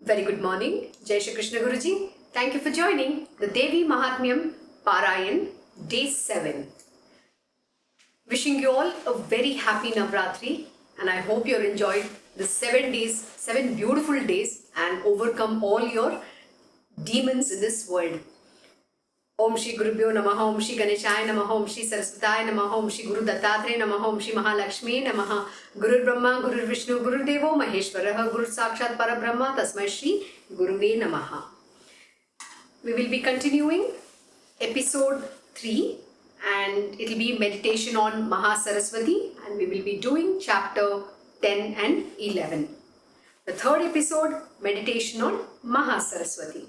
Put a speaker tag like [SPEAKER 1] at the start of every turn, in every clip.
[SPEAKER 1] Very good morning. Jai Shri Krishna Guruji. Thank you for joining the Devi Mahatmyam Parayan Day 7. Wishing you all a very happy Navratri, and I hope you enjoyed the 7 days, 7 beautiful days, and overcome all your demons in this world. Om Shri Gurubhyo Namaha, Om Shri Ganeshaya Namaha, Om Shri Saraswataya Namaha, Om Shri Guru Dattatreya Namaha, Om Shri Mahalakshmi Namaha, Guru Brahma, Guru Vishnu, Guru Devo Maheshwaraha, Guru Sakshat Parabrahma, Tasmai Shri Guruve Namaha. We will be continuing episode 3 and it will be meditation on MahaSaraswati, and we will be doing chapter 10 and 11. The third episode, meditation on MahaSaraswati.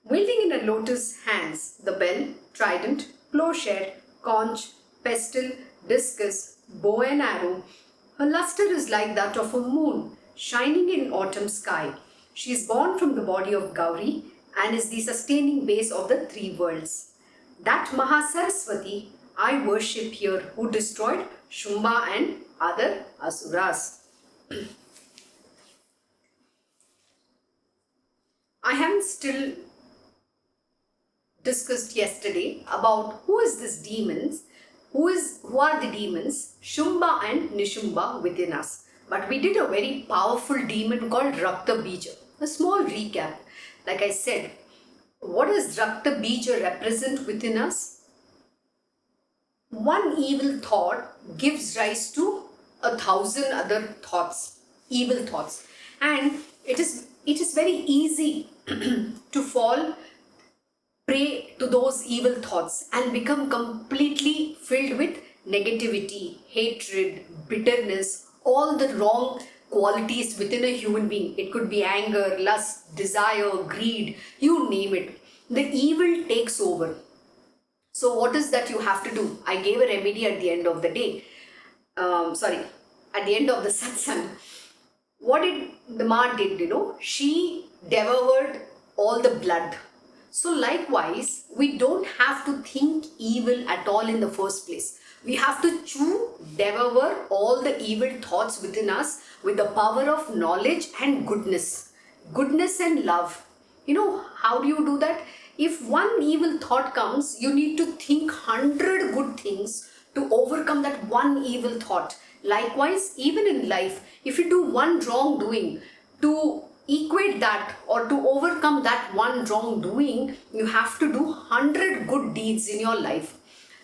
[SPEAKER 1] Wielding in a lotus hands the bell, trident, plowshare, conch, pestle, discus, bow and arrow, her luster is like that of a moon shining in autumn sky. She is born from the body of Gauri and is the sustaining base of the three worlds. That MahaSaraswati I worship here, who destroyed Shumba and other Asuras. I haven't still discussed yesterday about who is this demons, who are the demons, Shumba and Nishumba within us. But we did a very powerful demon called Rakta Bija. A small recap. Like I said, what does Rakta Bija represent within us? One evil thought gives rise to 1,000 other thoughts, evil thoughts. And it is very easy to fall prey to those evil thoughts and become completely filled with negativity, hatred, bitterness, all the wrong qualities within a human being. It could be anger, lust, desire, greed, you name it. The evil takes over. So what is that you have to do? I gave a remedy at the end of the day. At the end of the satsang. What did the Ma did, she devoured all the blood. So likewise, we don't have to think evil at all in the first place. We have to devour all the evil thoughts within us with the power of knowledge and goodness. Goodness and love. How do you do that? If one evil thought comes, you need to think 100 good things to overcome that one evil thought. Likewise, even in life, if you do one wrongdoing, to equate that or to overcome that one wrongdoing, you have to do 100 good deeds in your life.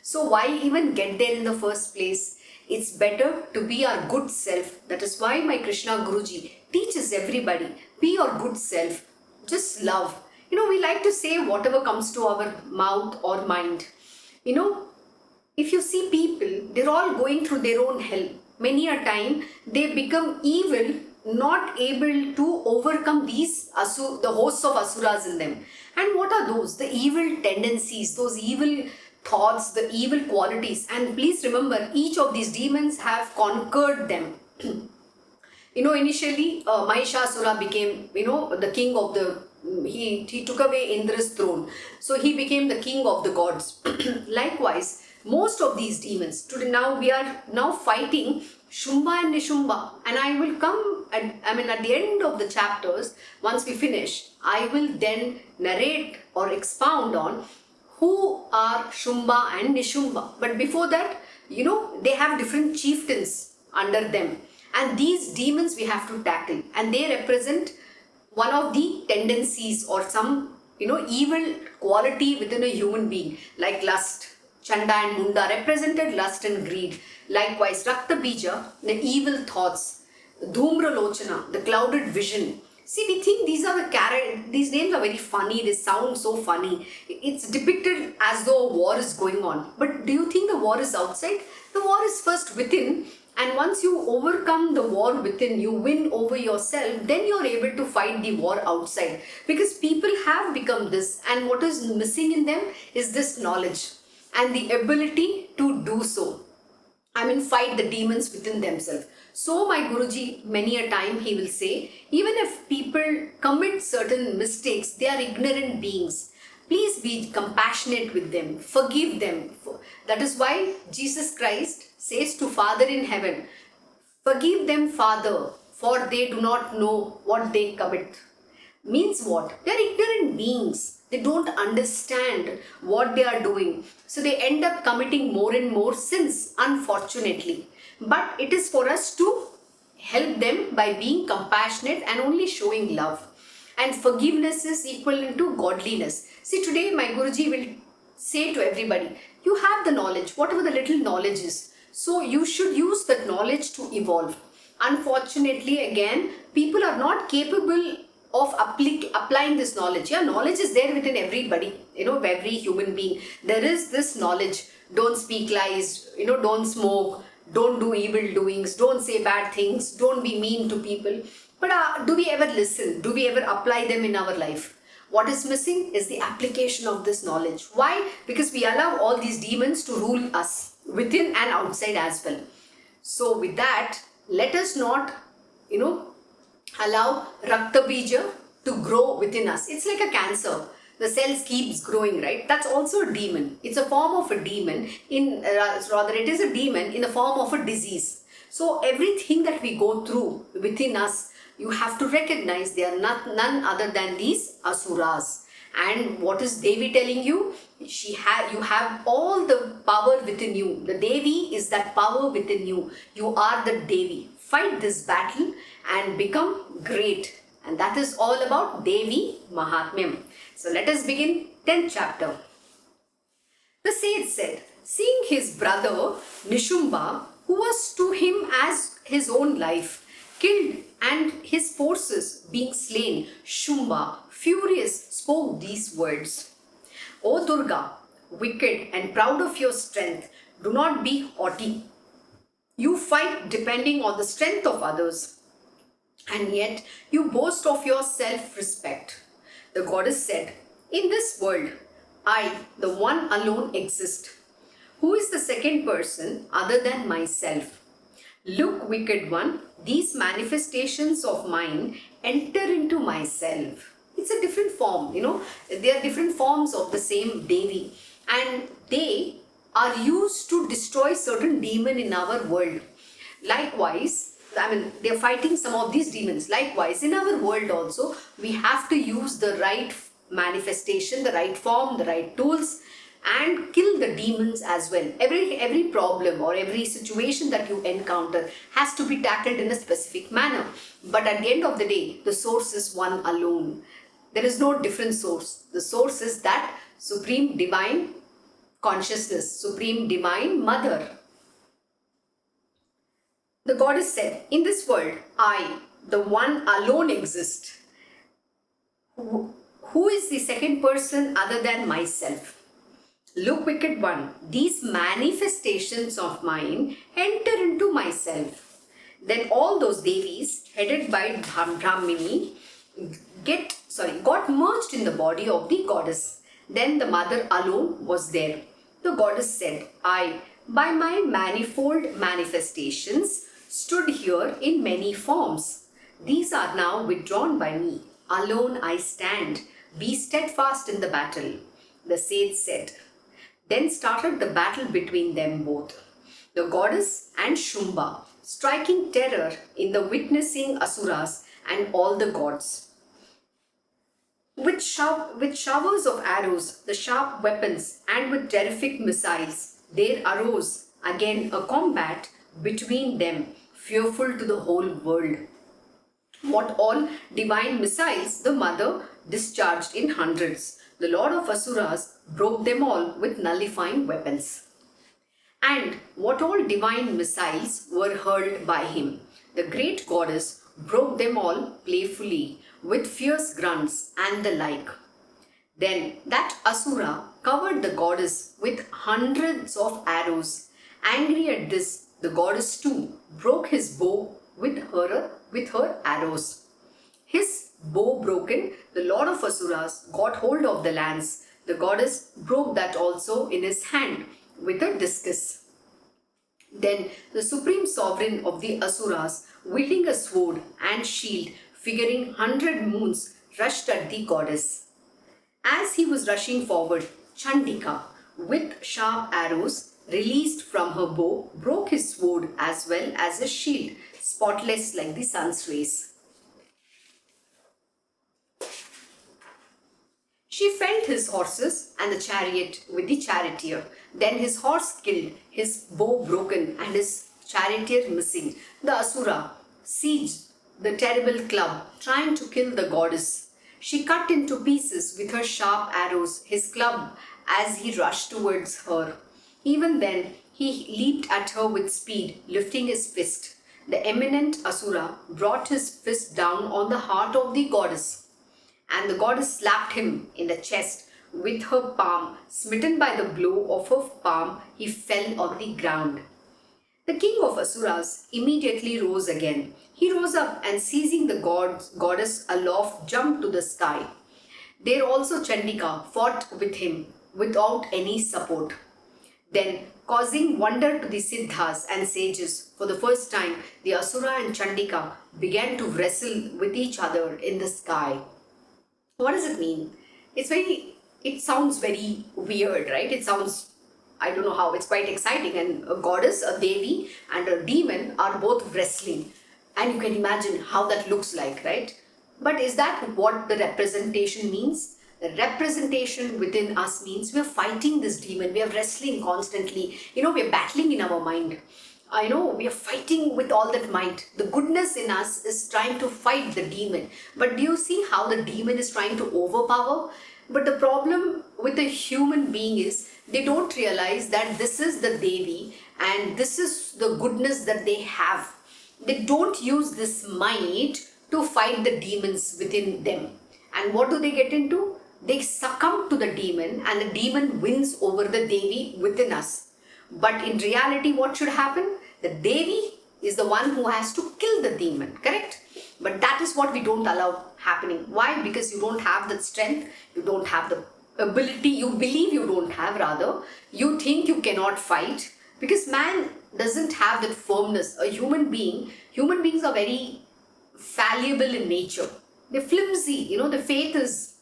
[SPEAKER 1] So why even get there in the first place? It's better to be our good self. That is why my Krishna Guruji teaches everybody, be your good self. Just love. We like to say whatever comes to our mouth or mind. If you see people, they're all going through their own hell. Many a time, they become evil, not able to overcome the hosts of Asuras in them. And what are those? The evil tendencies, those evil thoughts, the evil qualities. And please remember, each of these demons have conquered them. Initially, Mahishasura became, the king of he took away Indra's throne. So he became the king of the gods. Likewise, most of these demons, today we are now fighting Shumba and Nishumba. And I will come, at the end of the chapters, once we finish, I will then narrate or expound on who are Shumba and Nishumba. But before that, they have different chieftains under them. And these demons we have to tackle. And they represent one of the tendencies or some, evil quality within a human being, like lust. Chanda and Munda represented lust and greed. Likewise, Rakta Bija, the evil thoughts. Dhumra Lochana, the clouded vision. See, we think these names are very funny, they sound so funny. It's depicted as though a war is going on. But do you think the war is outside? The war is first within. And once you overcome the war within, you win over yourself, then you're able to fight the war outside. Because people have become this, and what is missing in them is this knowledge and the ability to do so. Fight the demons within themselves. So my Guruji, many a time he will say, even if people commit certain mistakes, they are ignorant beings. Please be compassionate with them, forgive them. That is why Jesus Christ says to Father in heaven, forgive them, Father, for they do not know what they commit. means what? They're ignorant beings. They don't understand what they are doing. So they end up committing more and more sins, unfortunately. But it is for us to help them by being compassionate and only showing love. And forgiveness is equivalent to godliness. See, today my Guruji will say to everybody, you have the knowledge, whatever the little knowledge is. So you should use that knowledge to evolve. Unfortunately, again, people are not capable of applying this knowledge. Yeah, knowledge is there within everybody, every human being. There is this knowledge. Don't speak lies, don't smoke, don't do evil doings, don't say bad things, don't be mean to people. But do we ever listen? Do we ever apply them in our life? What is missing is the application of this knowledge. Why? Because we allow all these demons to rule us within and outside as well. So with that, let us not, allow Rakta Bija to grow within us. It's like a cancer. The cells keeps growing, right? That's also a demon. It's a form of a demon. Rather, it is a demon in the form of a disease. So everything that we go through within us, you have to recognize they are none other than these asuras. And what is Devi telling you? You have all the power within you. The Devi is that power within you. You are the Devi. Fight this battle and become great. And that is all about Devi Mahatmyam. So let us begin 10th chapter. The sage said, seeing his brother Nishumbha, who was to him as his own life, killed and his forces being slain, Shumba, furious, spoke these words. O Durga, wicked and proud of your strength, do not be haughty. You fight depending on the strength of others, and yet you boast of your self-respect. The goddess said, in this world, I, the one alone, exist. Who is the second person other than myself? Look, wicked one, these manifestations of mine enter into myself. It's a different form, They are different forms of the same Devi. And they are used to destroy certain demon in our world. Likewise, they are fighting some of these demons. Likewise, in our world also, we have to use the right manifestation, the right form, the right tools, and kill the demons as well. Every problem or every situation that you encounter has to be tackled in a specific manner. But at the end of the day, the source is one alone. There is no different source. The source is that Supreme Divine Consciousness, Supreme Divine Mother. The goddess said, in this world, I, the one alone, exist. Who is the second person other than myself? Look, wicked one, these manifestations of mine enter into myself. Then all those Devis, headed by Brahmini, got merged in the body of the goddess. Then the mother alone was there. The goddess said, I, by my manifold manifestations, stood here in many forms. These are now withdrawn by me. Alone I stand. Be steadfast in the battle. The sage said. Then started the battle between them both, the goddess and Shumba, striking terror in the witnessing asuras and all the gods. With showers of arrows, the sharp weapons, and with terrific missiles, there arose again a combat between them, fearful to the whole world. What all divine missiles the mother discharged in hundreds. The Lord of Asuras broke them all with nullifying weapons. And what all divine missiles were hurled by him. The great goddess broke them all playfully with fierce grunts and the like. Then that Asura covered the goddess with hundreds of arrows. Angry at this, the goddess too broke his bow with her arrows. His bow broken, the Lord of Asuras got hold of the lance. The goddess broke that also in his hand with a discus. Then the supreme sovereign of the Asuras, wielding a sword and shield figuring 100 moons, rushed at the goddess. As he was rushing forward, Chandika, with sharp arrows released from her bow, broke his sword as well as his shield, spotless like the sun's rays. She felled his horses and the chariot with the charioteer. Then his horse killed, his bow broken, and his charioteer missing. The Asura seized the terrible club, trying to kill the goddess. She cut into pieces with her sharp arrows his club as he rushed towards her. Even then, he leaped at her with speed, lifting his fist. The eminent Asura brought his fist down on the heart of the goddess, and the goddess slapped him in the chest with her palm. Smitten by the blow of her palm, he fell on the ground. The king of Asuras immediately rose again. He rose up and seizing the goddess aloft jumped to the sky. There also Chandika fought with him without any support. Then, causing wonder to the Siddhas and sages, for the first time the Asura and Chandika began to wrestle with each other in the sky. What does it mean? It sounds very weird, right? It sounds, I don't know how, it's quite exciting. And a goddess, a Devi, and a demon are both wrestling. And you can imagine how that looks like, right? But is that what the representation means? The representation within us means we are fighting this demon. We are wrestling constantly. We are battling in our mind. We are fighting with all that might. The goodness in us is trying to fight the demon. But do you see how the demon is trying to overpower? But the problem with a human being is they don't realize that this is the Devi and this is the goodness that they have. They don't use this might to fight the demons within them. And what do they get into? They succumb to the demon and the demon wins over the Devi within us. But in reality, what should happen? The Devi is the one who has to kill the demon, correct? But that is what we don't allow happening. Why? Because you don't have the strength, you don't have the ability, you believe you don't have rather, you think you cannot fight. Because man doesn't have that firmness. Humans are very fallible in nature. They're flimsy, the faith is,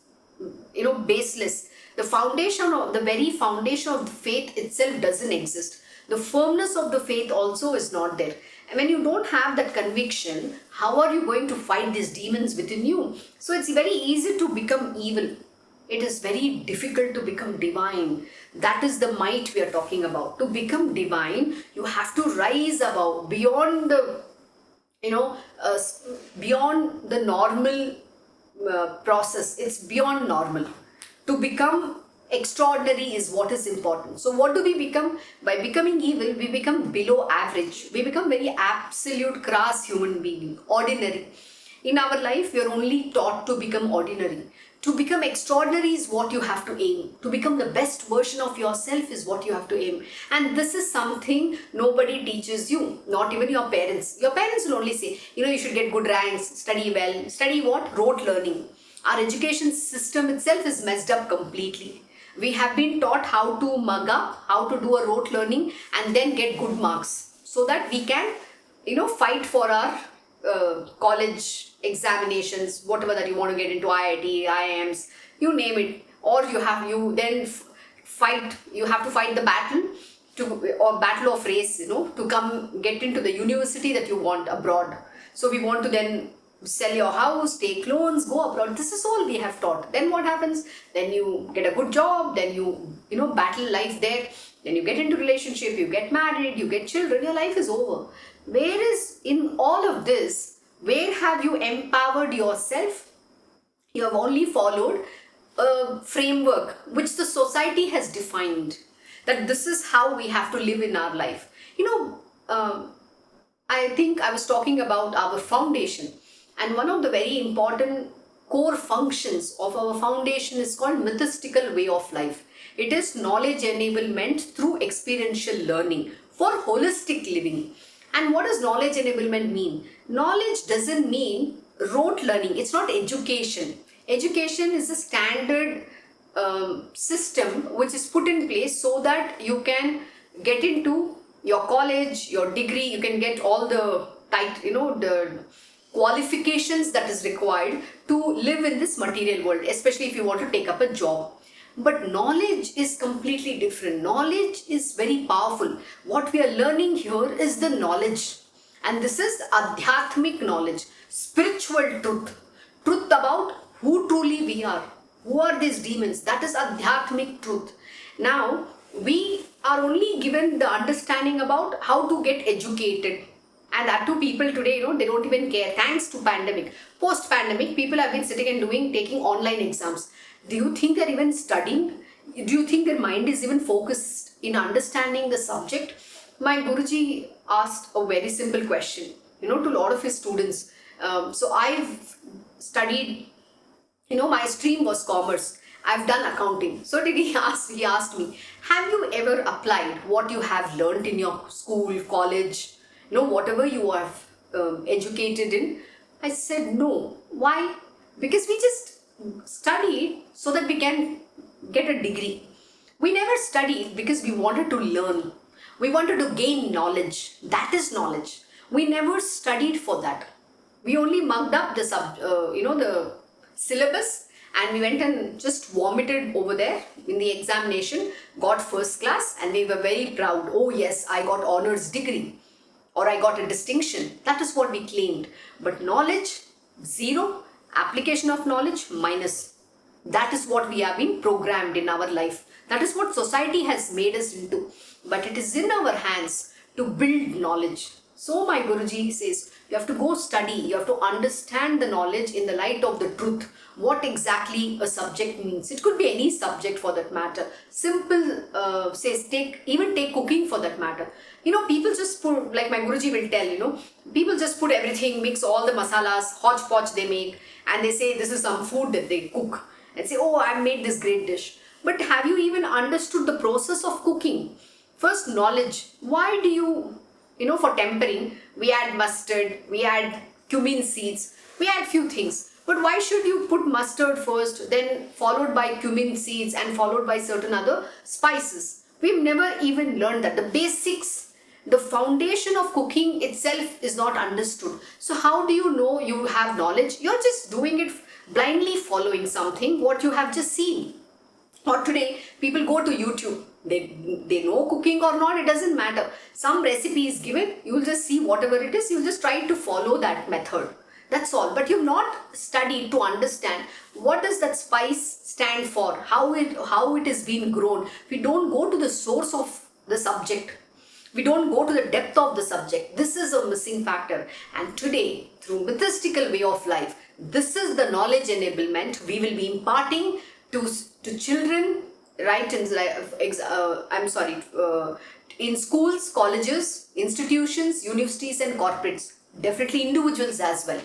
[SPEAKER 1] baseless. The very foundation of the faith itself doesn't exist. The firmness of the faith also is not there. And when you don't have that conviction, how are you going to fight these demons within you? So it's very easy to become evil. It is very difficult to become divine. That is the might we are talking about. To become divine, you have to rise above, beyond the, beyond the normal process. It's beyond normal. To become extraordinary is what is important. So what do we become? By becoming evil, we become below average. We become very absolute crass human being, ordinary. In our life, we are only taught to become ordinary. To become extraordinary is what you have to aim. To become the best version of yourself is what you have to aim. And this is something nobody teaches you, not even your parents. Your parents will only say, you should get good ranks, study well. Study what? Rote learning. Our education system itself is messed up completely. We have been taught how to mug up, how to do a rote learning and then get good marks so that we can, fight for our college examinations, whatever that you want to get into, IIT, IIMs, you name it. Or you have to fight the battle of race, to come get into the university that you want abroad. So we want to then sell your house, take loans, go abroad. This is all we have taught. Then what happens? Then you get a good job, then you battle life there, then you get into relationship, you get married, you get children, your life is over. Whereas in all of this, where have you empowered yourself? You have only followed a framework which the society has defined, that this is how we have to live in our life. I think I was talking about our foundation. And one of the very important core functions of our foundation is called mythistical way of life. It is knowledge enablement through experiential learning for holistic living. And what does knowledge enablement mean? Knowledge doesn't mean rote learning. It's not education. Education is a standard system which is put in place so that you can get into your college, your degree, you can get all the the qualifications that is required to live in this material world, especially if you want to take up a job. But knowledge is completely different. Knowledge is very powerful. What we are learning here is the knowledge. And this is adhyatmic knowledge, spiritual truth. Truth about who truly we are, Who are these demons? That is Adhyatmic truth. Now, we are only given the understanding about how to get educated. And that too, people today, they don't even care. Thanks to pandemic. Post-pandemic, people have been sitting and taking online exams. Do you think they're even studying? Do you think their mind is even focused in understanding the subject? My Guruji asked a very simple question, to a lot of his students. So I've studied, my stream was commerce. I've done accounting. So he asked me, have you ever applied what you have learned in your school, college, whatever you have educated in? I said, no. Why? Because we just studied so that we can get a degree. We never studied because we wanted to learn. We wanted to gain knowledge. That is knowledge. We never studied for that. We only mugged up the the syllabus, and we went and just vomited over there in the examination, got first class, and we were very proud. Oh yes, I got honors degree, or I got a distinction. That is what we claimed. But knowledge, zero. Application of knowledge, minus. That is what we have been programmed in our life. That is what society has made us into. But it is in our hands to build knowledge. So my Guruji says, you have to go study. You have to understand the knowledge in the light of the truth. What exactly a subject means. It could be any subject for that matter. Simple, take cooking for that matter. People just put, like my Guruji will tell, people just put everything, mix all the masalas, hodgepodge they make, and they say this is some food that they cook. And say, oh, I made this great dish. But have you even understood the process of cooking? First, knowledge. Why do you, for tempering, we add mustard, we add cumin seeds, we add few things. But why should you put mustard first, then followed by cumin seeds and followed by certain other spices? We've never even learned that. The basics, the foundation of cooking itself is not understood. So how do you know you have knowledge? You're just doing it blindly, following something what you have just seen. Or today, people go to YouTube. They know cooking or not, it doesn't matter. Some recipe is given, you'll just see whatever it is, you'll just try to follow that method. That's all. But you've not studied to understand what does that spice stand for, how it is being grown. We don't go to the source of the subject. We don't go to the depth of the subject. This is a missing factor. And today, through mythistical way of life, this is the knowledge enablement we will be imparting to children, right? In schools, colleges, institutions, universities and corporates, definitely individuals as well,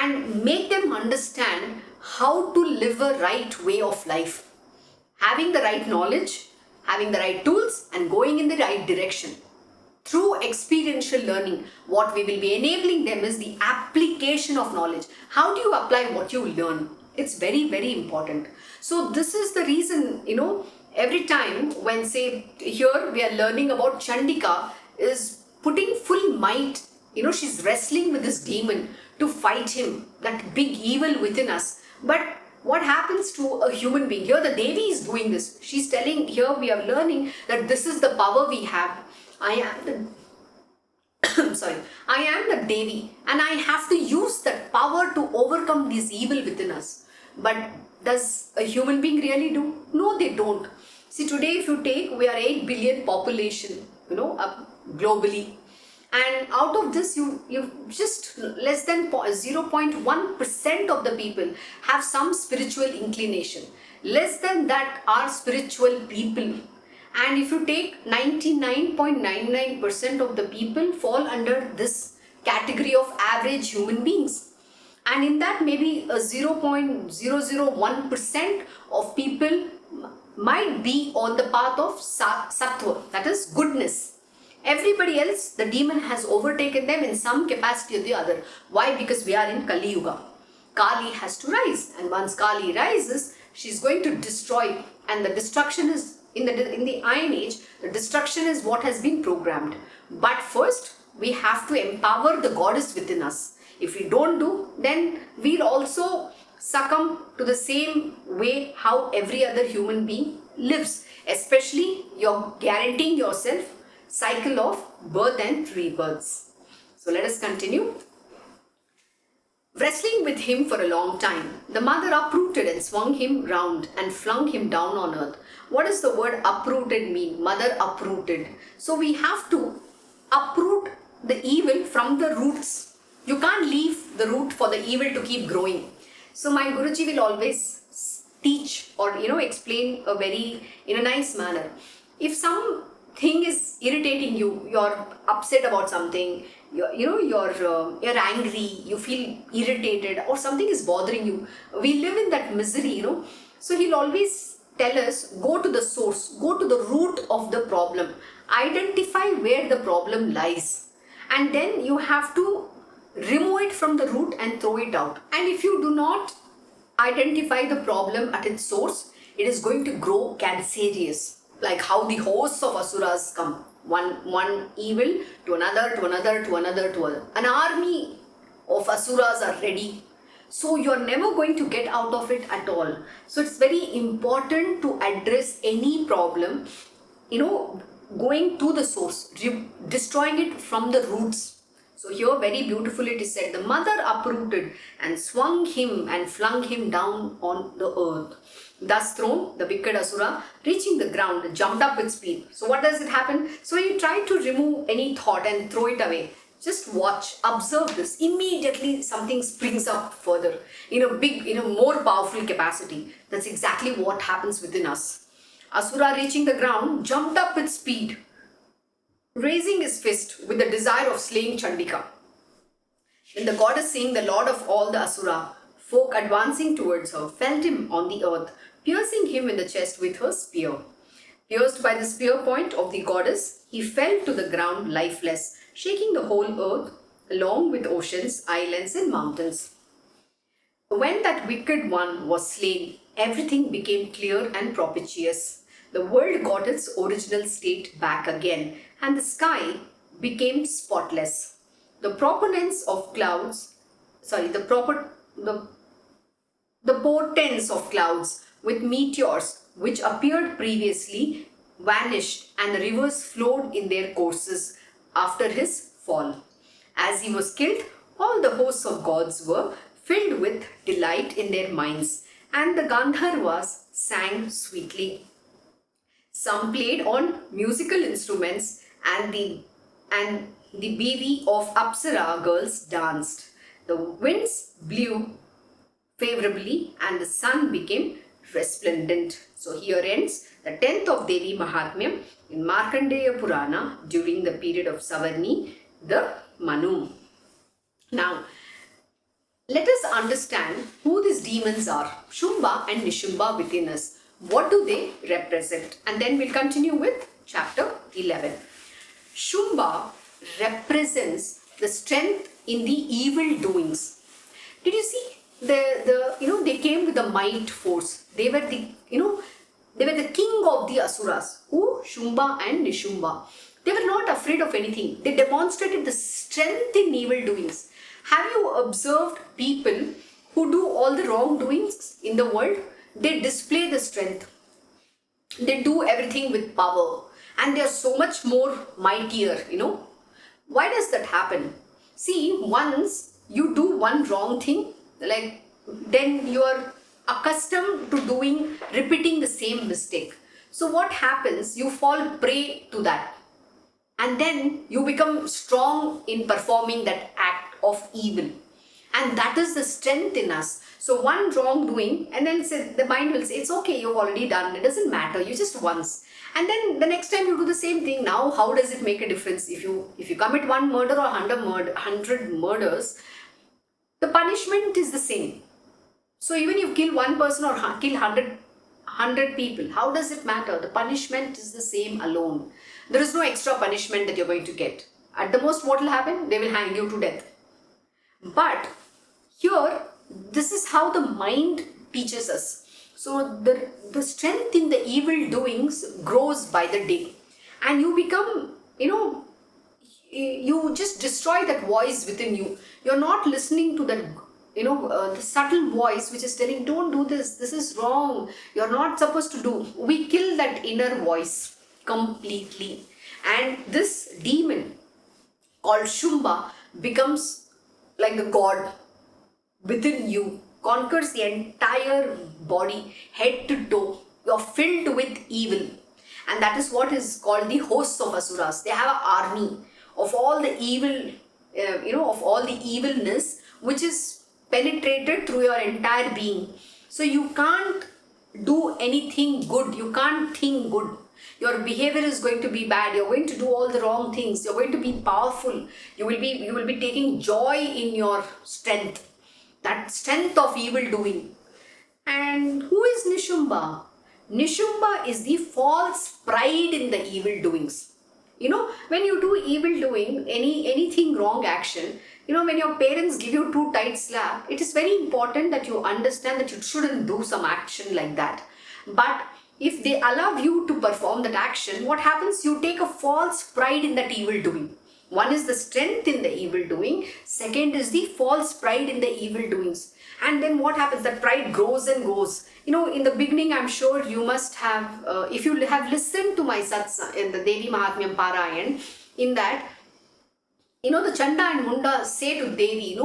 [SPEAKER 1] and make them understand how to live a right way of life, having the right knowledge, having the right tools and going in the right direction. Through experiential learning, what we will be enabling them is the application of knowledge. How do you apply what you learn? It's very, very important. So this is the reason, every time when say here we are learning about Chandika is putting full might, she's wrestling with this demon to fight him, that big evil within us. But what happens to a human being? Here the Devi is doing this. She's telling, here we are learning that this is the power we have. I am the Devi, and I have to use that power to overcome this evil within us. But does a human being really do? No, they don't. See, today if you take, we are 8 billion population, globally. And out of this, you just less than 0.1% of the people have some spiritual inclination. Less than that are spiritual people. And if you take 99.99% of the people fall under this category of average human beings. And in that, maybe a 0.001% of people might be on the path of sattva, that is goodness. Everybody else, the demon has overtaken them in some capacity or the other. Why? Because we are in Kali Yuga. Kali has to rise, and once Kali rises, she's going to destroy, and the destruction is in the Iron Age. The destruction is what has been programmed. But first, we have to empower the goddess within us. If we don't do, then we'll also succumb to the same way how every other human being lives. Especially, you're guaranteeing yourself cycle of birth and rebirths. So let us continue. Wrestling with him for a long time, the mother uprooted and swung him round and flung him down on earth. What does the word uprooted mean? Mother uprooted. So we have to uproot the evil from the roots. You can't leave the root for the evil to keep growing. So my Guruji will always teach or explain in a nice manner. If something is irritating you, you're upset about something, you're angry, you feel irritated, or something is bothering you. We live in that misery, So he'll always tell us, go to the source, go to the root of the problem, identify where the problem lies, and then you have to remove it from the root and throw it out. And if you do not identify the problem at its source, it is going to grow cancerous, like how the hosts of asuras come, one evil to another, to another, to another, to another. An army of asuras are ready. So you're never going to get out of it at all. So it's very important to address any problem, going to the source, destroying it from the roots. So here very beautifully it is said, the mother uprooted and swung him and flung him down on the earth. Thus thrown, the wicked asura, reaching the ground, jumped up with speed. So what does it happen? So you try to remove any thought and throw it away. Just watch, observe this. Immediately something springs up further in a more powerful capacity. That's exactly what happens within us. Asura reaching the ground, jumped up with speed, raising his fist with the desire of slaying Chandika. Then the goddess, seeing the lord of all the asura folk advancing towards her, felled him on the earth, piercing him in the chest with her spear. Pierced by the spear point of the goddess, he fell to the ground lifeless, shaking the whole earth along with oceans, islands and mountains. When that wicked one was slain, everything became clear and propitious. The world got its original state back again, and the sky became spotless. The portents of clouds with meteors which appeared previously vanished, and the rivers flowed in their courses after his fall. As he was killed, all the hosts of gods were filled with delight in their minds, and the Gandharvas sang sweetly. Some played on musical instruments, and the bevy of Apsara girls danced. The winds blew favorably, and the sun became resplendent. So here ends the 10th of Devi Mahatmyam in Markandeya Purana during the period of Savarni, the Manu. Now, let us understand who these demons are, Shumba and Nishumba within us. What do they represent? And then we'll continue with chapter 11. Shumba represents the strength in the evil doings. Did you see? They came with the might force. They were the king of the asuras. Who? Shumba and Nishumba. They were not afraid of anything. They demonstrated the strength in evil doings. Have you observed people who do all the wrongdoings in the world? They display the strength. They do everything with power. And they are so much more mightier, Why does that happen? See, once you do one wrong thing, then you are accustomed to repeating the same mistake. So what happens? You fall prey to that. And then you become strong in performing that act of evil. And that is the strength in us. So one wrongdoing, and then the mind will say, it's okay, you've already done. It doesn't matter. You just once. And then the next time you do the same thing. Now, how does it make a difference? If you commit one murder or 100 murders, the punishment is the same. So even if you kill one person or kill 100 people, how does it matter? The punishment is the same alone. There is no extra punishment that you're going to get. At the most, what will happen? They will hang you to death. But here, this is how the mind teaches us. So the strength in the evil doings grows by the day. And you become, you just destroy that voice within you. You're not listening to that, the subtle voice which is telling, don't do this, this is wrong, you're not supposed to do. We kill that inner voice completely. And this demon called Shumba becomes like a god. within you conquers the entire body, head to toe. You're filled with evil. And that is what is called the hosts of Asuras. They have an army of all the evil, of all the evilness which is penetrated through your entire being. So you can't do anything good. You can't think good. Your behavior is going to be bad. You're going to do all the wrong things. You're going to be powerful. You will be taking joy in your strength. That strength of evil doing. And who is Nishumbha? Nishumbha is the false pride in the evil doings. When you do evil doing, anything wrong action, when your parents give you too tight slap, it is very important that you understand that you shouldn't do some action like that. But if they allow you to perform that action, what happens? You take a false pride in that evil doing. One is the strength in the evil doing. Second is the false pride in the evil doings. And then what happens? That pride grows and goes. In the beginning, I'm sure you must have, if you have listened to my satsang in the Devi Mahatmyam Parayan, in that, the Chanda and Munda say to Devi,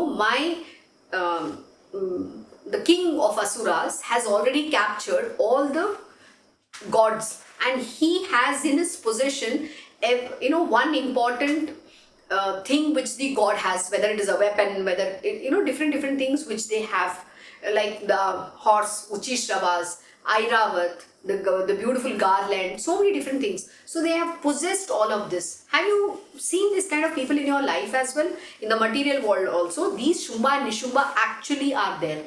[SPEAKER 1] the king of Asuras has already captured all the gods, and he has in his possession, one important thing which the god has, whether it is a weapon, whether different things which they have, like the horse Uchishravas, Airavat, the beautiful garland, so many different things. So they have possessed all of this. Have you seen this kind of people in your life as well? In the material world also, these Shumbha and Nishumbha actually are there,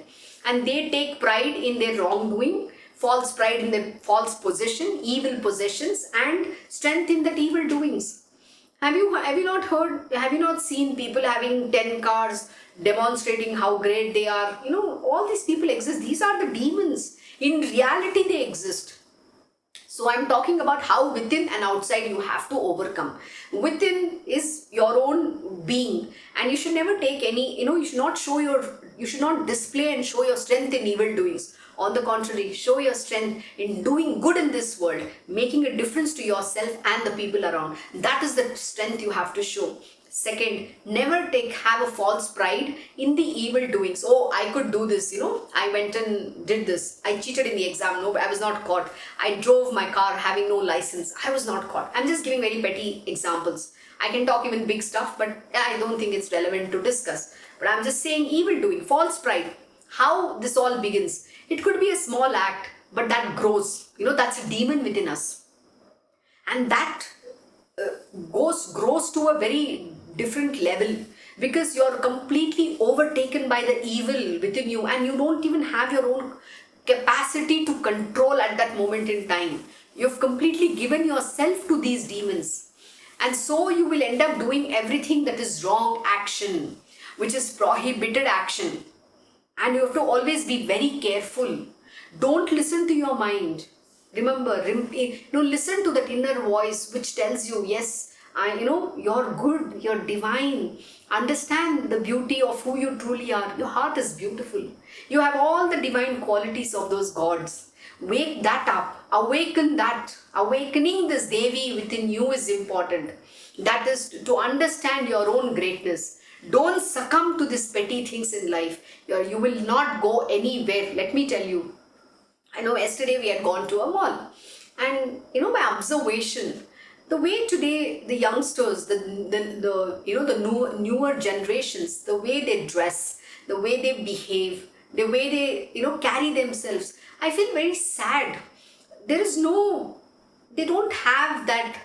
[SPEAKER 1] and they take pride in their wrongdoing, false pride in their false possession, evil possessions, and strength in that evil doings. Have you not seen people having 10 cars, demonstrating how great they are? All these people exist. These are the demons. In reality, they exist. So I'm talking about how within and outside you have to overcome. Within is your own being, and you should never take any, you should not display and show your strength in evil doings. On the contrary, show your strength in doing good in this world, making a difference to yourself and the people around. That is the strength you have to show. Second, never have a false pride in the evil doings. Oh, I could do this, I went and did this. I cheated in the exam. No, I was not caught. I drove my car having no license. I was not caught. I'm just giving very petty examples. I can talk even big stuff, but I don't think it's relevant to discuss. But I'm just saying evil doing, false pride. How this all begins. It could be a small act, but that grows. That's a demon within us. And that grows to a very different level, because you're completely overtaken by the evil within you, and you don't even have your own capacity to control at that moment in time. You've completely given yourself to these demons. And so you will end up doing everything that is wrong action, which is prohibited action. And you have to always be very careful. Don't listen to your mind. Remember, listen to that inner voice which tells you, yes, you're good, you're divine. Understand the beauty of who you truly are. Your heart is beautiful. You have all the divine qualities of those gods. Wake that up. Awaken that. Awakening this Devi within you is important. That is to understand your own greatness. Don't succumb to these petty things in life. You will not go anywhere. Let me tell you. I know yesterday we had gone to a mall. And my observation, the way today the youngsters, the newer generations, the way they dress, the way they behave, the way they carry themselves, I feel very sad. They don't have that,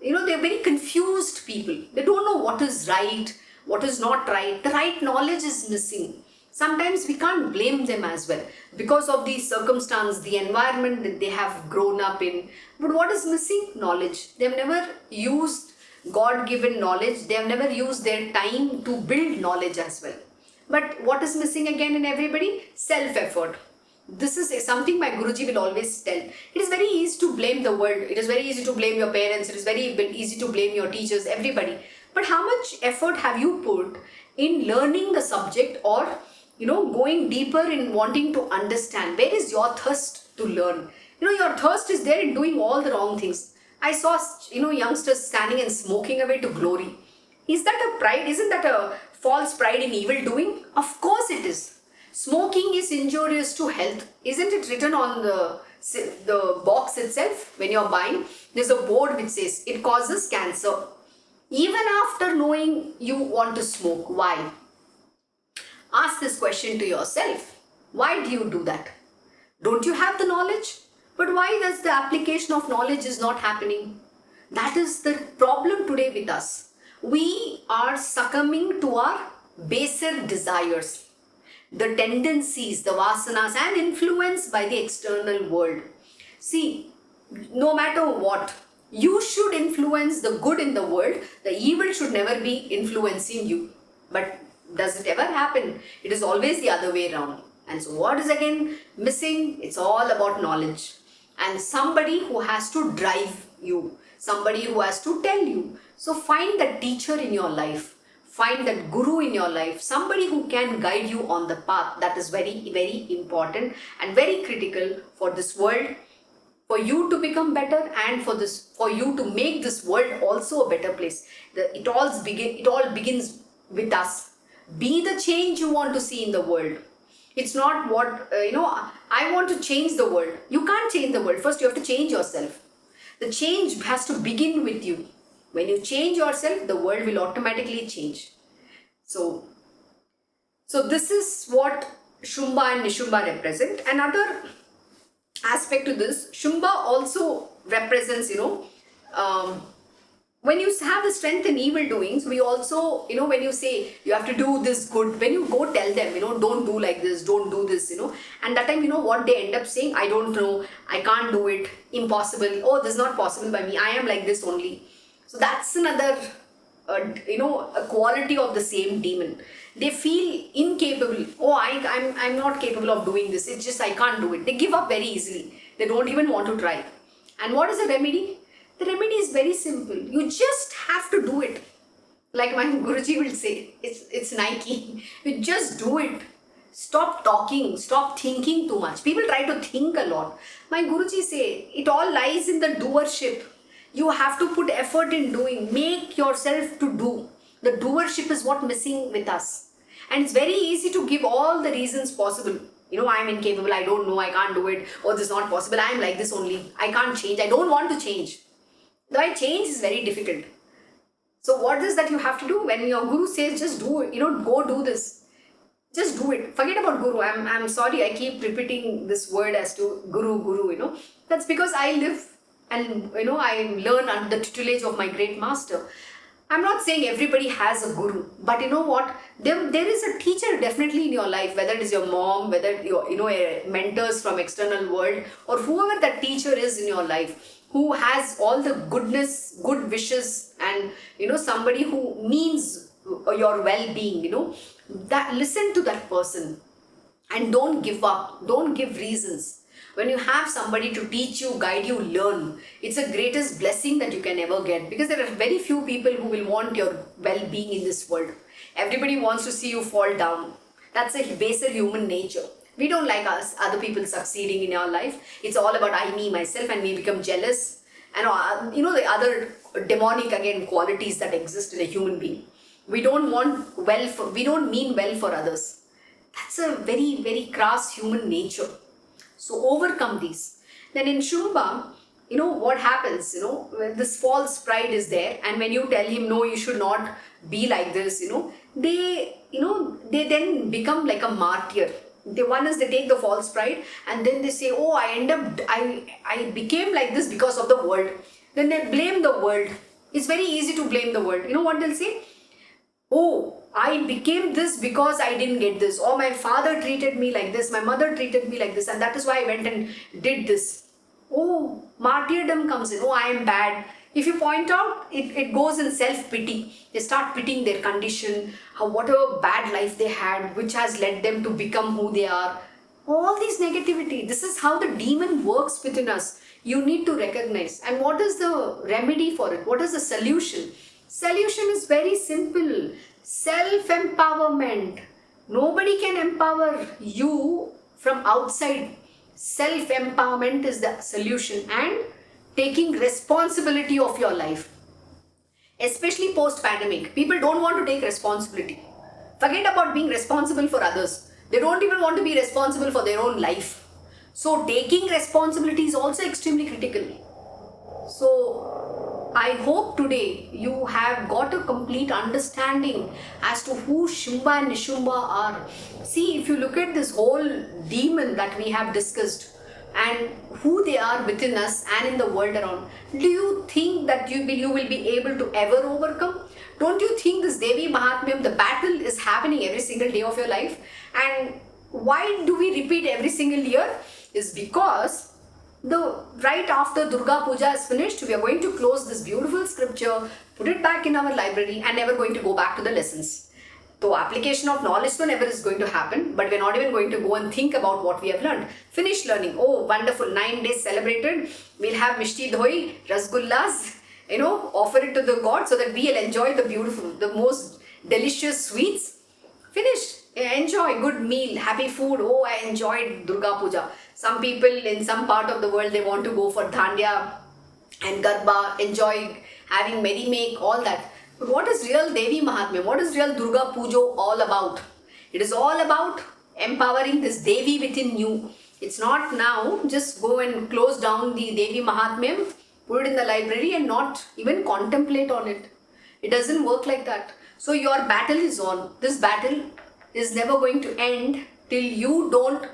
[SPEAKER 1] they're very confused people. They don't know what is right, what is not right. The right knowledge is missing. Sometimes we can't blame them as well because of the circumstance, the environment that they have grown up in. But what is missing? Knowledge. They've never used God-given knowledge. They have never used their time to build knowledge as well. But what is missing again in everybody? Self-effort. This is something my Guruji will always tell. It is very easy to blame the world. It is very easy to blame your parents. It is very easy to blame your teachers, everybody. But how much effort have you put in learning the subject or, going deeper in wanting to understand? Where is your thirst to learn? Your thirst is there in doing all the wrong things. I saw, youngsters standing and smoking away to glory. Is that a pride? Isn't that a false pride in evil doing? Of course it is. Smoking is injurious to health. Isn't it written on the box itself? When you're buying, there's a board which says it causes cancer. Even after knowing you want to smoke, why? Ask this question to yourself. Why do you do that? Don't you have the knowledge? But why does the application of knowledge is not happening? That is the problem today with us. We are succumbing to our baser desires, the tendencies, the vasanas, and influenced by the external world. See, no matter what, you should influence the good in the world. The evil should never be influencing you. But does it ever happen? It is always the other way around. And so what is again missing? It's all about knowledge. And somebody who has to drive you. Somebody who has to tell you. So find that teacher in your life. Find that guru in your life. Somebody who can guide you on the path. That is very, very important and very critical for this world. For you to become better and for you to make this world also a better place. It all begins with us. Be the change you want to see in the world. It's not what, I want to change the world. You can't change the world. First, you have to change yourself. The change has to begin with you. When you change yourself, the world will automatically change. So this is what Shumba and Nishumba represent. Another aspect to this, Shumba also represents, when you have the strength in evil doings, we also, when you say you have to do this good, when you go tell them, don't do like this, don't do this, and that time, what they end up saying, I don't know, I can't do it, impossible, oh, this is not possible by me, I am like this only. So that's another, a quality of the same demon. They feel incapable. Oh, I'm not capable of doing this. It's just I can't do it. They give up very easily. They don't even want to try. And what is the remedy? The remedy is very simple. You just have to do it. Like my Guruji will say, it's Nike. You just do it. Stop talking. Stop thinking too much. People try to think a lot. My Guruji say, it all lies in the doership. You have to put effort in doing. Make yourself to do. The doership is what missing with us. And it's very easy to give all the reasons possible. I'm incapable, I don't know, I can't do it. Oh, this is not possible, I'm like this only. I can't change, I don't want to change. Why change is very difficult. So what is that you have to do? When your guru says, just do it, go do this. Just do it. Forget about guru. I'm sorry, I keep repeating this word as to guru. That's because I live and, I learn under the tutelage of my great master. I'm not saying everybody has a guru, but you know what? There is a teacher definitely in your life, whether it is your mom, whether your mentors from external world, or whoever that teacher is in your life, who has all the goodness, good wishes, and somebody who means your well-being. That listen to that person, and don't give up. Don't give reasons. When you have somebody to teach you, guide you, learn, it's the greatest blessing that you can ever get, because there are very few people who will want your well-being in this world. Everybody wants to see you fall down. That's a baser human nature. We don't like other people succeeding in our life. It's all about I, me, myself, and we become jealous. And the other demonic again qualities that exist in a human being. We don't mean well for others. That's a very, very crass human nature. So overcome these. Then in Shumba, what happens, when this false pride is there, and when you tell him, no, you should not be like this, they then become like a martyr. They take the false pride, and then they say, oh, I became like this because of the world. Then they blame the world. It's very easy to blame the world. You know what they'll say? Oh, I became this because I didn't get this. Or my father treated me like this. My mother treated me like this. And that is why I went and did this. Oh, martyrdom comes in. Oh, I am bad. If you point out, it goes in self-pity. They start pitying their condition, whatever bad life they had, which has led them to become who they are. All these negativity. This is how the demon works within us. You need to recognize. And what is the remedy for it? What is the solution? Solution is very simple. Self-empowerment. Nobody can empower you from outside. Self-empowerment is the solution, and taking responsibility of your life. Especially post-pandemic. People don't want to take responsibility. Forget about being responsible for others. They don't even want to be responsible for their own life. So taking responsibility is also extremely critical. So I hope today you have got a complete understanding as to who Shambha and Nishambha are. See, if you look at this whole demon that we have discussed and who they are within us and in the world around, do you think that you will be able to ever overcome? Don't you think this Devi Mahatmyam, the battle is happening every single day of your life? And why do we repeat every single year? Is because right after Durga Puja is finished, we are going to close this beautiful scripture, put it back in our library, and never going to go back to the lessons. So application of knowledge so never is going to happen, but we're not even going to go and think about what we have learned. Finish learning. Oh, wonderful. 9 days celebrated. We'll have Mishti Dhoi, Rasgullas, offer it to the God so that we'll enjoy the most delicious sweets. Finished. Enjoy good meal, happy food. Oh, I enjoyed Durga Puja. Some people in some part of the world, they want to go for Dhandya and Garba, enjoy having Medimake, all that. But what is real Devi Mahatmyam? What is real Durga Puja all about? It is all about empowering this Devi within you. It's not now just go and close down the Devi Mahatmyam, put it in the library and not even contemplate on it. It doesn't work like that. So your battle is on. This battle is never going to end till you don't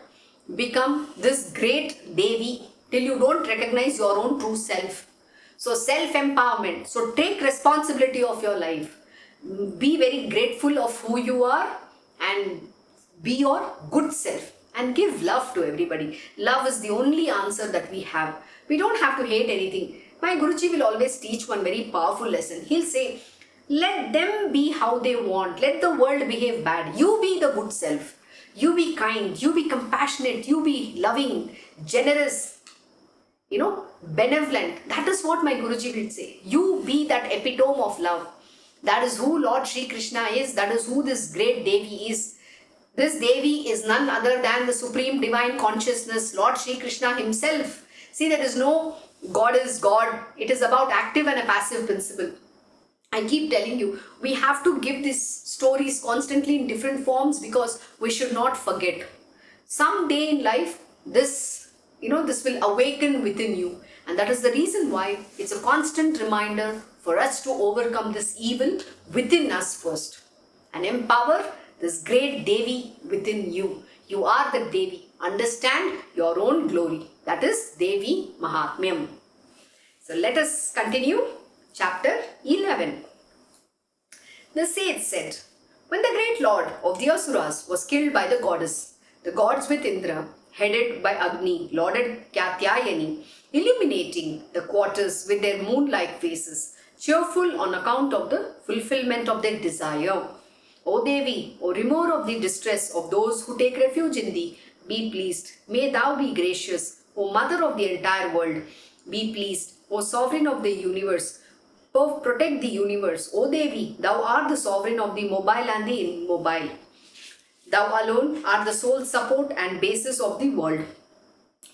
[SPEAKER 1] become this great Devi, till you don't recognize your own true self. So self-empowerment. So take responsibility of your life. Be very grateful of who you are and be your good self and give love to everybody. Love is the only answer that we have. We don't have to hate anything. My Guruji will always teach one very powerful lesson. He'll say, let them be how they want. Let the world behave bad. You be the good self. You be kind. You be compassionate. You be loving, generous, benevolent. That is what my Guruji will say. You be that epitome of love. That is who Lord Shri Krishna is. That is who this great Devi is. This Devi is none other than the Supreme Divine Consciousness, Lord Shri Krishna himself. See, there is no God is God. It is about active and a passive principle. I keep telling you, we have to give these stories constantly in different forms because we should not forget. Someday in life, this will awaken within you. And that is the reason why it's a constant reminder for us to overcome this evil within us first. And empower this great Devi within you. You are the Devi. Understand your own glory. That is Devi Mahatmyam. So let us continue. Chapter 11. The sage said, when the great lord of the Asuras was killed by the goddess, the gods with Indra, headed by Agni, lauded Katyayani, illuminating the quarters with their moon-like faces, cheerful on account of the fulfillment of their desire. O Devi, O remover of the distress of those who take refuge in thee, be pleased. May thou be gracious. O mother of the entire world, be pleased. O sovereign of the universe, protect the universe. O Devi, thou art the sovereign of the mobile and the immobile. Thou alone art the sole support and basis of the world,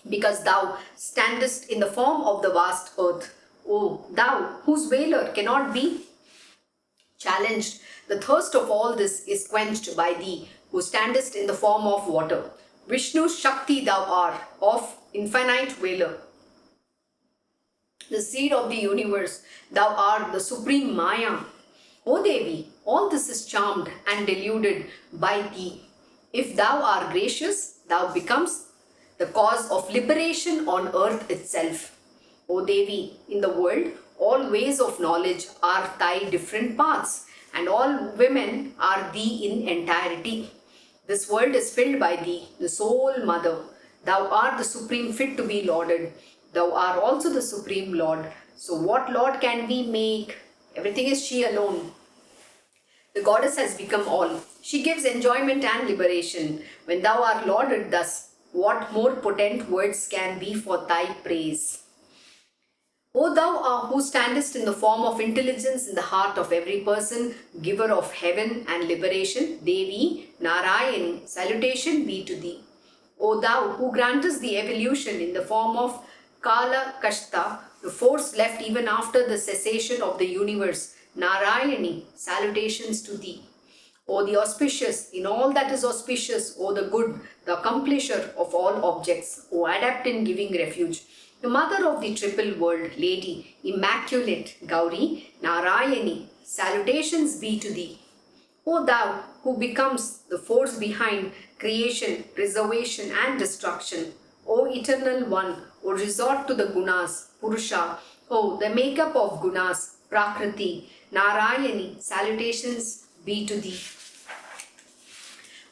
[SPEAKER 1] because thou standest in the form of the vast earth. O thou, whose valor cannot be challenged, the thirst of all this is quenched by thee, who standest in the form of water. Vishnu's Shakti thou art, of infinite valor. The seed of the universe, thou art the supreme Maya. O Devi, all this is charmed and deluded by thee. If thou art gracious, thou becomes the cause of liberation on earth itself. O Devi, in the world, all ways of knowledge are thy different paths, and all women are thee in entirety. This world is filled by thee, the sole mother. Thou art the supreme fit to be lauded. Thou art also the supreme Lord. So what Lord can we make? Everything is she alone. The goddess has become all. She gives enjoyment and liberation. When thou art lauded thus, what more potent words can be for thy praise? O thou who standest in the form of intelligence in the heart of every person, giver of heaven and liberation, Devi, Narayani, salutation be to thee. O thou who grantest the evolution in the form of Kala Kashta, the force left even after the cessation of the universe, Narayani, salutations to thee. O the auspicious, in all that is auspicious, O the good, the accomplisher of all objects, O adept in giving refuge, the mother of the triple world, Lady, Immaculate, Gauri, Narayani, salutations be to thee. O thou who becomes the force behind creation, preservation and destruction, O eternal one, O resort to the gunas, Purusha, O the makeup of gunas, Prakriti, Narayani, salutations be to thee.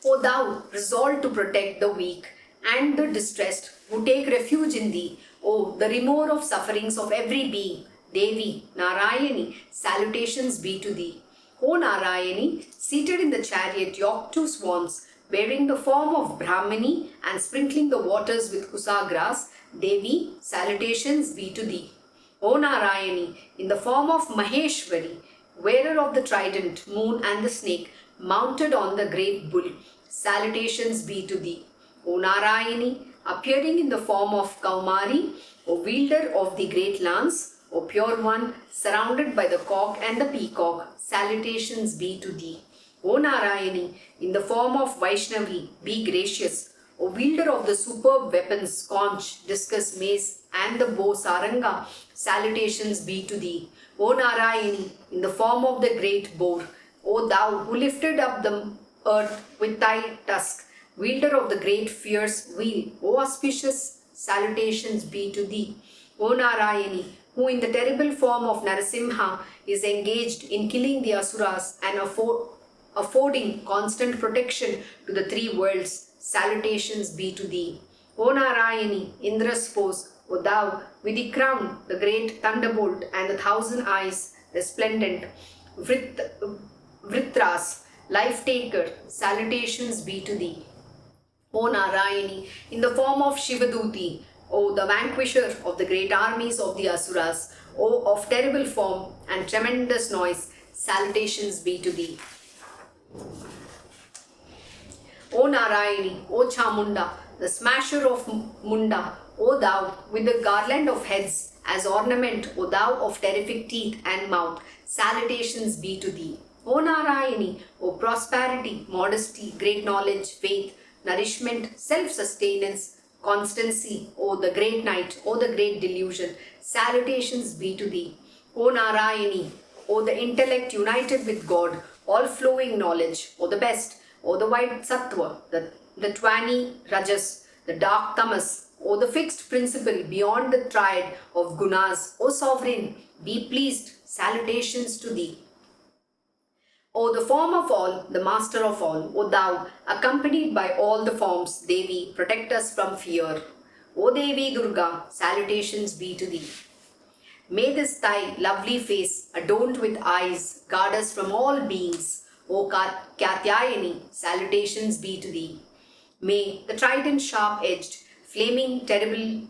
[SPEAKER 1] O thou resolved to protect the weak and the distressed who take refuge in thee, O the remover of sufferings of every being, Devi, Narayani, salutations be to thee. O Narayani, seated in the chariot yoked to swans, bearing the form of Brahmani and sprinkling the waters with kusa grass, Devi, salutations be to thee. O Narayani, in the form of Maheshwari, wearer of the trident, moon and the snake, mounted on the great bull, salutations be to thee. O Narayani, appearing in the form of Kaumari, O wielder of the great lance, O pure one, surrounded by the cock and the peacock, salutations be to thee. O Narayani, in the form of Vaishnavi, be gracious. O wielder of the superb weapons, conch, discus, mace, and the bow saranga, salutations be to thee. O Narayani, in the form of the great boar, O thou who lifted up the earth with thy tusk, wielder of the great fierce wheel, O auspicious, salutations be to thee. O Narayani, who in the terrible form of Narasimha is engaged in killing the asuras and affording constant protection to the three worlds, salutations be to thee. O Narayani, Indra's foes, O thou with the crown, the great thunderbolt and the thousand eyes, resplendent, Vritras, life taker, salutations be to thee. O Narayani, in the form of Shivaduti, O the vanquisher of the great armies of the Asuras, O of terrible form and tremendous noise, salutations be to thee. O Narayani, O Chamunda, the smasher of Munda, O thou with the garland of heads as ornament, O thou of terrific teeth and mouth, salutations be to thee. O Narayani, O prosperity, modesty, great knowledge, faith, nourishment, self-sustenance, constancy, O the great night, O the great delusion, salutations be to thee. O Narayani, O the intellect united with God, all flowing knowledge, O the best, O the white sattva, the twany rajas, the dark tamas, O the fixed principle beyond the triad of gunas, O sovereign, be pleased, salutations to thee. O the form of all, the master of all, O thou, accompanied by all the forms, Devi, protect us from fear. O Devi Durga, salutations be to thee. May this thy lovely face, adorned with eyes, guard us from all beings. O Katyayani, salutations be to thee. May the trident sharp-edged, flaming terribly,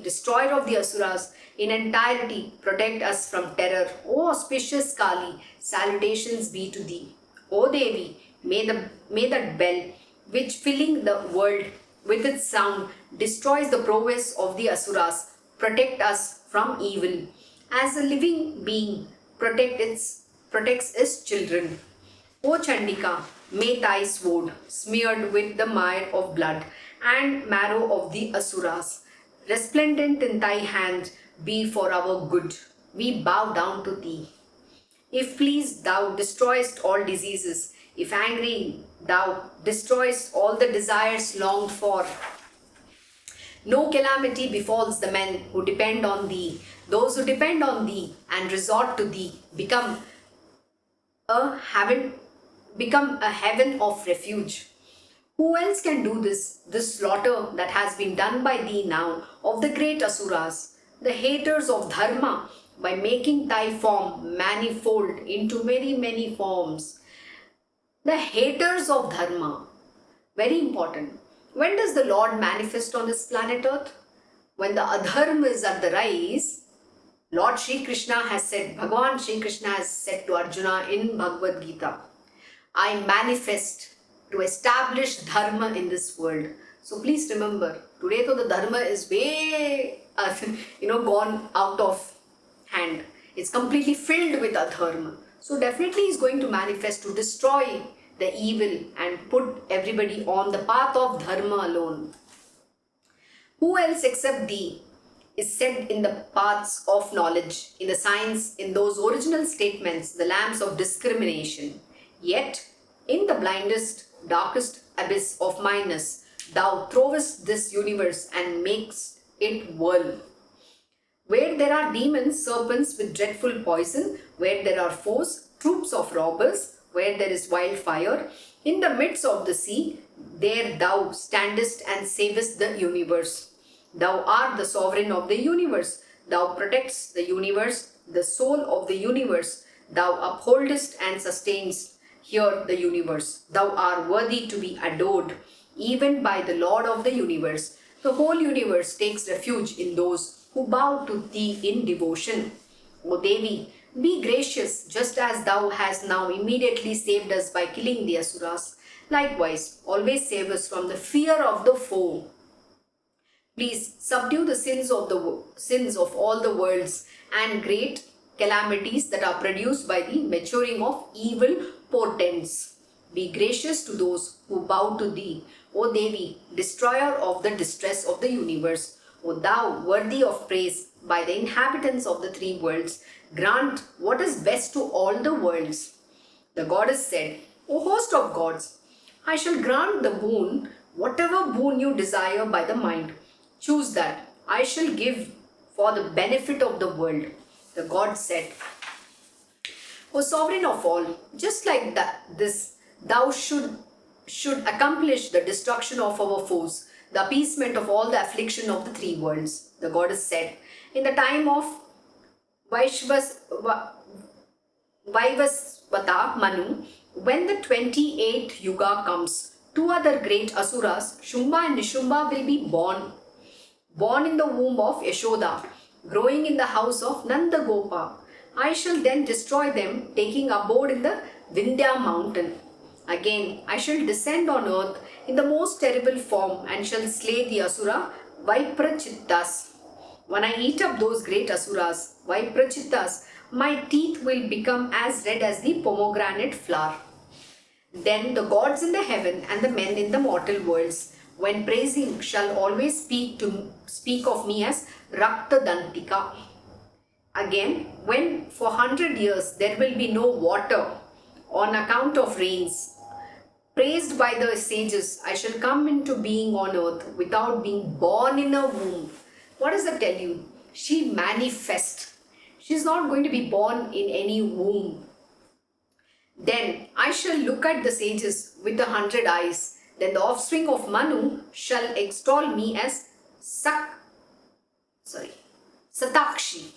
[SPEAKER 1] destroyer of the Asuras, in entirety protect us from terror. O auspicious Kali, salutations be to thee. O Devi, may that bell, which filling the world with its sound, destroys the prowess of the Asuras, protect us from evil. As a living being protects its children. O Chandika, may thy sword, smeared with the mire of blood and marrow of the Asuras, resplendent in thy hand, be for our good. We bow down to thee. If pleased, thou destroyest all diseases. If angry, thou destroyest all the desires longed for. No calamity befalls the men who depend on thee. Those who depend on thee and resort to thee become a heaven of refuge. Who else can do this slaughter that has been done by thee now of the great Asuras, the haters of Dharma, by making thy form manifold into very many forms? The haters of Dharma, very important. When does the Lord manifest on this planet Earth? When the adharma is at the rise, Lord Shri Krishna has said, Bhagavan Shri Krishna has said to Arjuna in Bhagavad Gita, I manifest to establish dharma in this world. So please remember, today though the dharma is way, gone out of hand. It's completely filled with adharma. So definitely he's going to manifest to destroy the evil and put everybody on the path of dharma alone. Who else except thee is set in the paths of knowledge, in the signs, in those original statements, the lamps of discrimination. Yet, in the blindest, darkest abyss of minus, thou throwest this universe and makest it whirl. Where there are demons, serpents with dreadful poison, where there are foes, troops of robbers, where there is wildfire, in the midst of the sea, there thou standest and savest the universe. Thou art the sovereign of the universe. Thou protectest the universe, the soul of the universe. Thou upholdest and sustainest here the universe. Thou art worthy to be adored, even by the Lord of the universe. The whole universe takes refuge in those who bow to thee in devotion. O Devi, be gracious, just as thou hast now immediately saved us by killing the asuras. Likewise, always save us from the fear of the foe. Please subdue the sins of all the worlds and great calamities that are produced by the maturing of evil portents. Be gracious to those who bow to thee, O Devi, destroyer of the distress of the universe. O thou, worthy of praise by the inhabitants of the three worlds, grant what is best to all the worlds. The goddess said, O host of gods, I shall grant the boon, whatever boon you desire by the mind. Choose that. I shall give for the benefit of the world. The god said, O sovereign of all, just like this, thou should accomplish the destruction of our foes, the appeasement of all the affliction of the three worlds. The goddess said, in the time of Vaivasvata Manu, when the 28th Yuga comes, two other great asuras, Shumba and Nishumba, will be born in the womb of Yashoda, growing in the house of Nandagopa. I shall then destroy them, taking abode in the Vindhya mountain. Again, I shall descend on earth in the most terrible form and shall slay the asura Viprachittas. When I eat up those great asuras, Viprachittas, my teeth will become as red as the pomegranate flower. Then the gods in the heaven and the men in the mortal worlds, when praising, shall always speak of me as Rakta Dantika. Again, when for 100 years there will be no water on account of rains, praised by the sages, I shall come into being on earth without being born in a womb. What does that tell you? She manifests. She is not going to be born in any womb. Then I shall look at the sages with 100 eyes. Then the offspring of Manu shall extol me as Satakshi.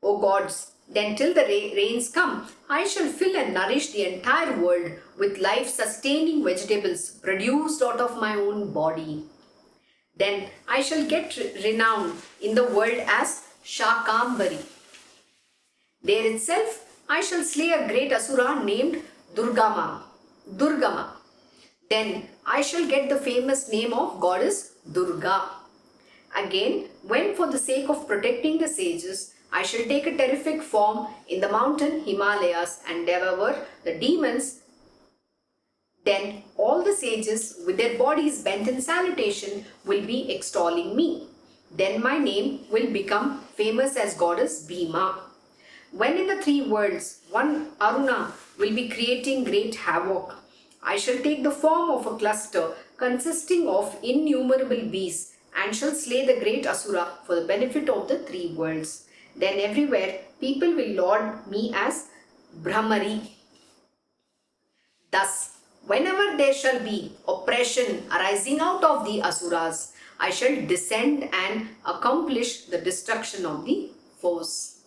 [SPEAKER 1] O gods, then till the rains come, I shall fill and nourish the entire world with life-sustaining vegetables produced out of my own body. Then I shall get renowned in the world as Shakambari. There itself, I shall slay a great asura named Durgama. Then I shall get the famous name of goddess Durga. Again, when for the sake of protecting the sages, I shall take a terrific form in the mountain Himalayas and devour the demons, then all the sages with their bodies bent in salutation will be extolling me. Then my name will become famous as goddess Bhima. When in the three worlds, one Aruna will be creating great havoc, I shall take the form of a cluster consisting of innumerable bees and shall slay the great Asura for the benefit of the three worlds. Then everywhere people will laud me as Brahmari. Thus, whenever there shall be oppression arising out of the Asuras, I shall descend and accomplish the destruction of the foes.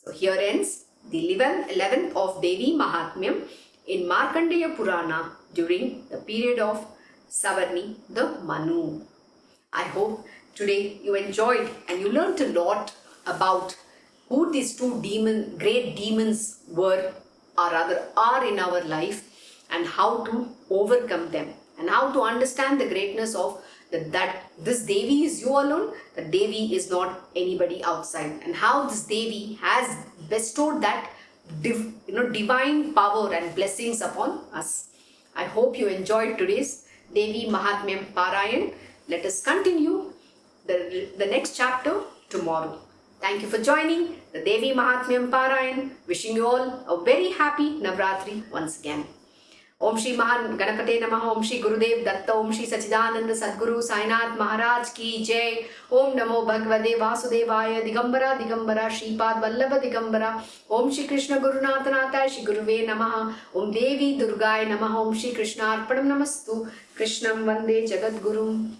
[SPEAKER 1] So here ends the 11th of Devi Mahatmyam in Markandeya Purana during the period of Savarni, the Manu. I hope today you enjoyed and you learnt a lot about who these two great demons were or rather are in our life and how to overcome them and how to understand the greatness of that this Devi is you alone, the Devi is not anybody outside, and how this Devi has bestowed that divine power and blessings upon us. I hope you enjoyed today's Devi Mahatmyam Parayan. Let us continue the next chapter tomorrow. Thank you for joining the Devi Mahatmyam Parayan. Wishing you all a very happy Navratri once again. Om Shri Mahan Ganapate Namaha, Om Shri Gurudev Datta, Om Shri Sachidananda Sadguru Sainath Maharaj Ki Jai, Om Namo Bhagavate Vasudevaya, Digambara Digambara, Shripad Vallabha Digambara, Om Shri Krishna Gurunathanatha, Shri Guruve Namaha, Om Devi Durgaya Namaha, Om Shri Krishna Arpanam Namastu, Krishnam Vande Jagat Gurum.